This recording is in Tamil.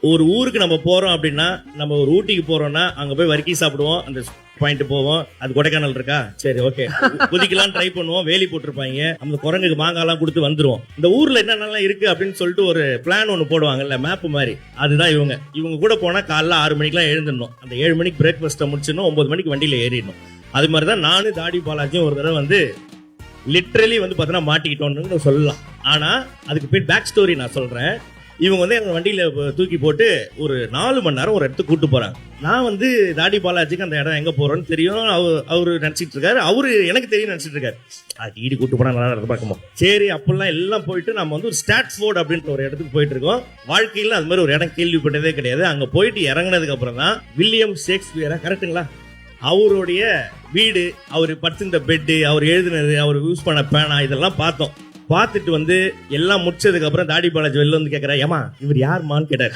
ஒரு ஊருக்கு நம்ம போறோம் அப்படின்னா, நம்ம ஒரு ஊட்டிக்கு போறோம்னா அங்க போய் வர்க்கி சாப்பிடுவோம், அந்த பாயிண்ட் போவோம். அது கொடைக்கானல் இருக்கா, சரி ஓகே குதிக்கலாம் ட்ரை பண்ணுவோம், வேலி போட்டிருப்பாங்க, அந்த குரங்குக்கு மாங்காலாம் கொடுத்து வந்துருவோம். இந்த ஊர்ல என்னென்னலாம் இருக்கு அப்படின்னு சொல்லிட்டு ஒரு பிளான் ஒன்று போடுவாங்கல்ல, மேப் மாதிரி. அதுதான் இவங்க கூட போனா காலைல 6 மணிக்கெல்லாம் எழுந்துடணும். அந்த 7 மணிக்கு பிரேக்ஃபாஸ்ட்டை முடிச்சிடணும், 9 மணிக்கு வண்டியில ஏறிடணும். அது மாதிரி தான் நானும் தாடி பாலாஜியும் ஒரு தடவை வந்து லிட்ரலி வந்து பார்த்தீங்கன்னா மாட்டிக்கிட்டோன்னு சொல்லலாம். ஆனா அதுக்கு போய் பேக் ஸ்டோரி நான் சொல்றேன். இவங்க வந்து எங்க வண்டியில தூக்கி போட்டு ஒரு 4 மணி நேரம் ஒரு இடத்துக்கு கூட்டு போறாங்க. நான் வந்து தாடி பாலாஜிக்கு அந்த இடம் எங்க போறோம்னு தெரியும், அவரு நினைச்சிட்டு இருக்காரு, அவரு எனக்கு தெரியும் நினைச்சிட்டு இருக்காரு. ஈடி கூட்டு போனா நல்லா நடந்து பார்க்கணும். சரி அப்படிலாம் எல்லாம் போயிட்டு நம்ம வந்து ஒரு ஸ்டாட்ஃபோர்ட் அப்படின்ற ஒரு இடத்துக்கு போயிட்டு இருக்கோம். வாழ்க்கையில் அது மாதிரி ஒரு இடம் கேள்விப்பட்டதே கிடையாது. அங்க போயிட்டு இறங்கினதுக்கு அப்புறம் தான் வில்லியம் ஷேக்ஸ்பியரா, கரெக்டுங்களா, அவருடைய வீடு, அவர் படுத்திருந்த பெட்டு, அவர் எழுதினது, அவர் யூஸ் பண்ண பேனா, இதெல்லாம் பார்த்தோம். பார்த்துட்டு வந்து எல்லாம் முடிச்சதுக்கு அப்புறம் தாடி பாலாஜி வெளில வந்து கேட்கிறா, ஏமா இவர் யாருமான்னு கேட்டார்.